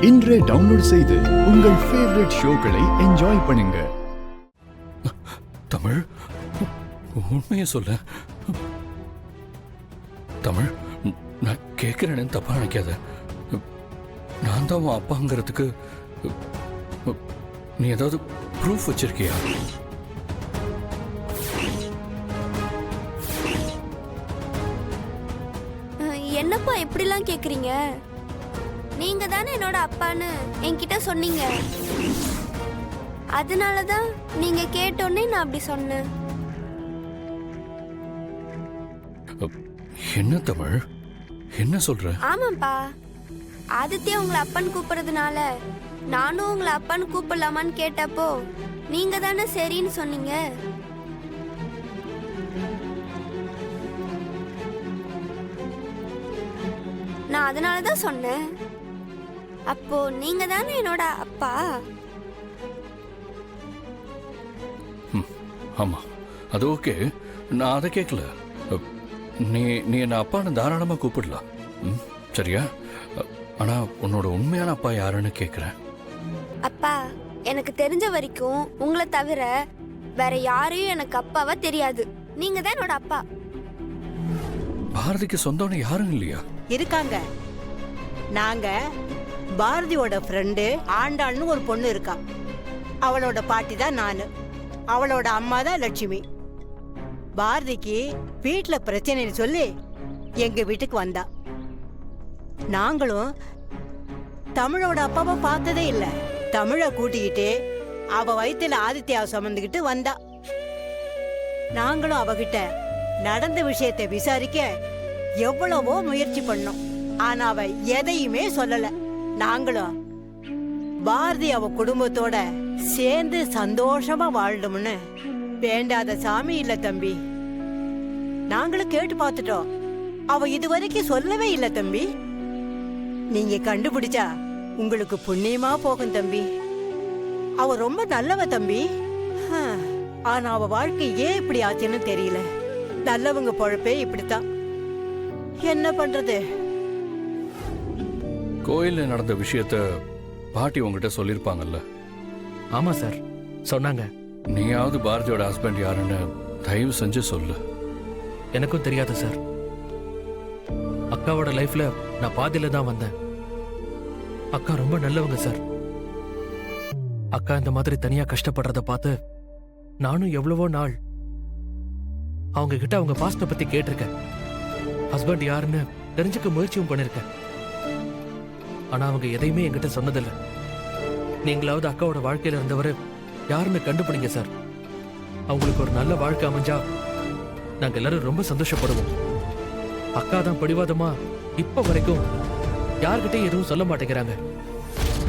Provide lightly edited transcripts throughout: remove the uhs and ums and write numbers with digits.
இன்றே டவுன்லோட் செய்து உங்கள் ஃபேவரட் ஷோக்களை என்ஜாய் பண்ணுங்க. தமிழ், உண்மையை சொல்ல. தமிழ், நான் கேட்கிறேன்னு தப்பா நினைக்காத. நான் தான் உன் அப்பாங்கிறதுக்கு நீ ஏதாவது ப்ரூஃப் வச்சிருக்கியா? என்னப்பா இப்படிலாம் கேக்குறீங்க? நீங்க தானே என்னோட அப்பான்னு என்கிட்ட சொன்னீங்க. அதனாலதான் நீங்க கேட்டோன்னே நான் அப்படி சொன்னேன். என்ன தமிழ், என்ன சொல்ற? ஆமாப்பா, ஆதித்யா உங்களை அப்பன் கூப்பிடுறதுனால நானும் உங்களை அப்பன் கூப்பிடலாமான்னு கேட்டப்போ நீங்க தானே சரின்னு சொன்னீங்க. நான் அதனாலதான் சொன்னேன். அப்போ நீங்க தானே என்னோட அப்பா. ஆமா, அது ஓகே. நான் அதை கேட்கல. நீ நீ என்ன அப்பான்னு தாராளமா கூப்பிடலாம், சரியா? ஆனா உன்னோட உண்மையான அப்பா யாருன்னு கேட்கிறேன். அப்பா, எனக்கு தெரிஞ்ச வரைக்கும் உங்களை தவிர வேற யாரையும் எனக்கு அப்பாவா தெரியாது. நீங்க தான் என்னோட அப்பா. பாரதிக்கு சொந்தம்னு யாரும் இல்லையா? இருக்காங்க. நாங்க பாரதியோட ஃப்ரெண்டு ஆண்டாள்னு ஒரு பொண்ணு இருக்கா. அவளோட பாட்டி தான் நானு. அவளோட அம்மா தான் லட்சுமி. பாரதிக்கு வீட்டுல பிரச்சனைன்னு சொல்லி எங்க வீட்டுக்கு வந்தா. நாங்களும் தமிழோட அப்பாவை பார்த்ததே இல்ல. தமிழை கூட்டிக்கிட்டு அவ வயித்துல ஆதித்யாவை சுமந்துக்கிட்டு வந்தா. நாங்களும் அவகிட்ட நடந்த விஷயத்தை விசாரிக்க எவ்வளவோ முயற்சி பண்ணோம். ஆனா அவ எதையுமே சொல்லல. நாங்களும் பாரதி அவ குடும்பத்தோட சேர்ந்து சந்தோஷமா வாழணும்னு வேண்டாத சாமி இல்ல தம்பி. நாங்களும் கேட்டு பார்த்துட்டோம். அவ இதுவரைக்கும் சொல்லவே இல்ல தம்பி. நீங்க கண்டுபிடிச்சா உங்களுக்கு புண்ணியமா போகும் தம்பி. அவ ரொம்ப நல்லவ தம்பி. ஆனா அவ வாழ்க்கை ஏன் இப்படி ஆச்சுன்னு தெரியல. நல்லவங்க பொழப்பே இப்படித்தான். என்ன பண்றது? கோயில்ல நடந்த விஷயத்த பாட்டி உங்ககிட்ட சொல்லிருப்பாங்கல்ல? ஆமா சார், சொன்னாங்க. நீயாவது பாரதியோட ஹஸ்பண்ட் யாருன்னு தயவு செஞ்சு சொல்லு. எனக்கும் தெரியாது சார். அக்காவோட லைஃப்ல நான் பாதியில தான் வந்தேன். அக்கா ரொம்ப நல்லவங்க சார். அக்கா இந்த மாதிரி தனியா கஷ்டப்படுறத பார்த்து நானும் எவ்வளவோ நாள் அவங்க கிட்ட அவங்க பாஸ்ட பத்தி கேட்டிருக்கேன். ஹஸ்பண்ட் யாருன்னு தெரிஞ்சுக்க முயற்சியும் பண்ணிருக்கேன். ஆனா அவங்க எதையுமே என்கிட்ட சொன்னதில்லை. நீங்களாவது அக்காவோட வாழ்க்கையில இருந்தவர் யாருன்னு கண்டுபிடிங்க சார். அவங்களுக்கு ஒரு நல்ல வாழ்க்கை அமைஞ்சா நாங்க எல்லாரும் ரொம்ப சந்தோஷப்படுவோம். அக்கா தான் பிடிவாதமா இப்ப வரைக்கும் யார்கிட்டையும் எதுவும் சொல்ல மாட்டேங்கிறாங்க.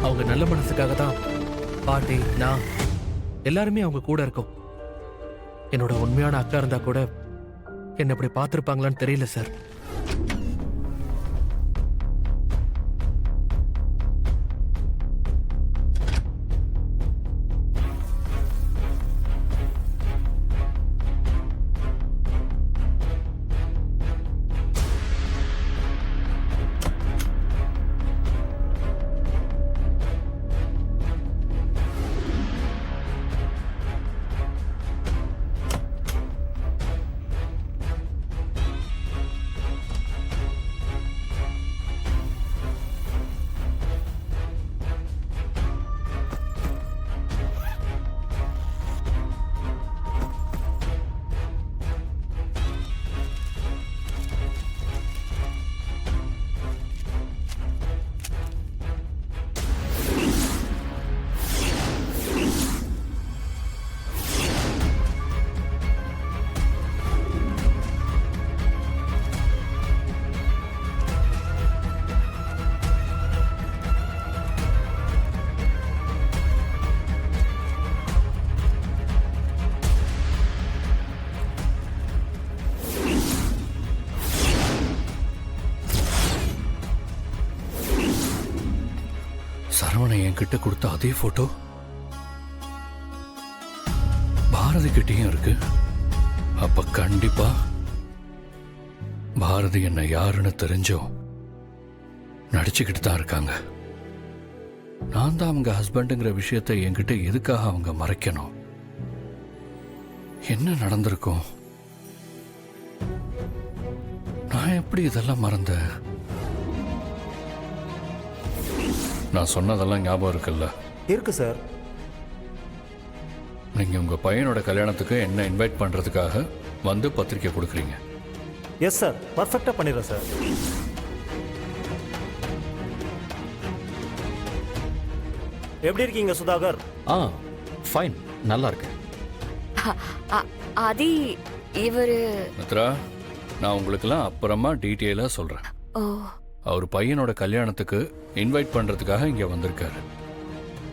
அவங்க நல்ல மனசுக்காக தான் பாட்டி, நான் எல்லாருமே அவங்க கூட இருக்கோம். என்னோட உண்மையான அக்கா இருந்தா கூட என்ன இப்படி பார்த்திருப்பாங்களான்னு தெரியல சார். சரவணை என்கிட்ட கொடுத்த அதே போட்டோ பாரதி கிட்டயும் இருக்கு. அப்ப கண்டிப்பா பாரதி என்ன யாருன்னு தெரிஞ்சோ நடிச்சுக்கிட்டு தான் இருக்காங்க. நான் தான் அவங்க ஹஸ்பண்டுங்கிற விஷயத்தை என்கிட்ட எதுக்காக அவங்க மறைக்கணும்? என்ன நடந்திருக்கும்? நான் எப்படி இதெல்லாம் மறந்தேன்? நான் சொன்னதெல்லாம் ஞாபகம் இருக்குல்ல? இருக்கு சார். நீங்க உங்க பையனோட கல்யாணத்துக்கு என்ன இன்வைட் பண்றதுக்காக வந்து பத்திரிக்கை கொடுக்குறீங்க. எஸ் சார், பர்ஃபெக்டாக பண்ணிடுறேன் சார். எப்படி இருக்கீங்க சுதாகர்? ஃபைன், நல்லா இருக்கேன். ஆதி இவரு மித்ரா, நான் உங்களுக்கெல்லாம் அப்புறமா டீட்டெயிலாக சொல்றேன். ஓ அவர் பையனோட கல்யாணத்துக்கு இன்வைட் பண்றதுக்காக இங்க வந்திருக்காரு.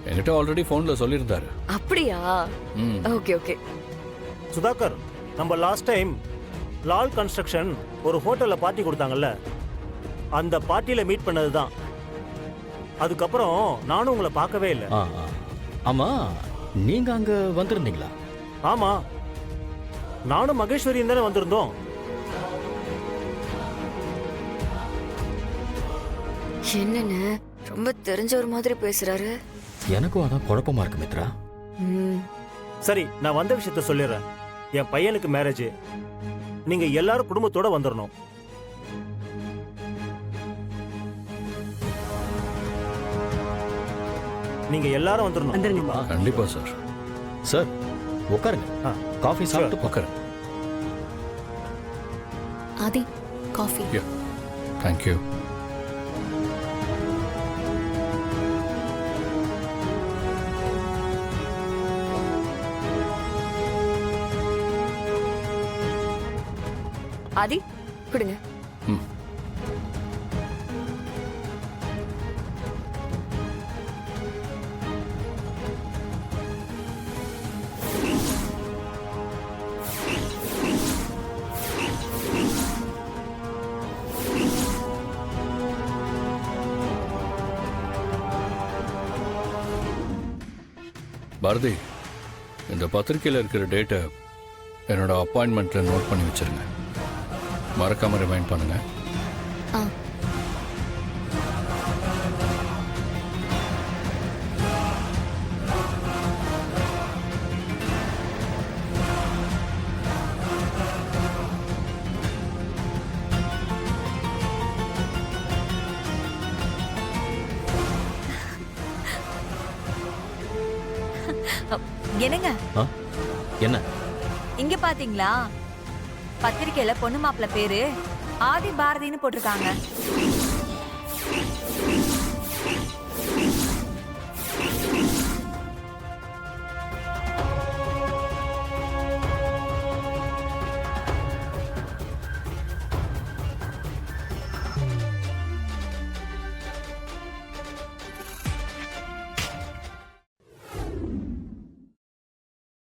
என்கிட்ட ஆல்ரெடி ஃபோன்ல சொல்லியிருந்தாரு. அப்படியா? ம். Okay okay. சுதாகர், நம்ம லாஸ்ட் டைம் லால் கன்ஸ்ட்ரக்ஷன் ஒரு ஹோட்டலில் பார்ட்டி கொடுத்தாங்கல்ல, அந்த பார்ட்டியில் மீட் பண்ணது தான். அதுக்கப்புறம் நானும் உங்களை பார்க்கவே இல்லை. ஆமா, நீங்க அங்க வந்திருந்தீங்களா? ஆமாம், நானும் மகேஸ்வரியும் தானே வந்திருந்தோம். என்னன்னு ரொம்ப தெரிஞ்ச ஒரு மாதிரி பேசுறாரு. எனக்கும் அதான் குழப்பமா இருக்கு மித்ரா. ம், சரி, நான் வந்த விஷயத்த சொல்லிடுறேன். என் பையனுக்கு மேரேஜ், நீங்க எல்லாரும் குடும்பத்தோட வந்துடணும். நீங்க எல்லாரும் வந்துடணும். வந்துருங்கப்பா. கண்டிப்பா சார். சார் உட்காருங்க, ஆ, காஃபி சாப்பிட்டு உட்காருங்க. ஆதி காஃபி. தேங்க்யூ. ஆதி கொடுங்க. ம். பாரதி, இந்த பத்திரிக்கையில் இருக்கிற டேட்டை என்னோட அப்பாயின்மெண்ட்ல நோட் பண்ணி வச்சிருங்க. மறக்காம ரிமைண்ட் பண்ணுங்க. ஆ என்னங்க ஆ? என்ன? இங்க பாத்தீங்களா? பத்திரிக்கையில பொண்ணு மாப்பிள்ள பேரு ஆதி பாரதின்னு போட்டிருக்காங்க.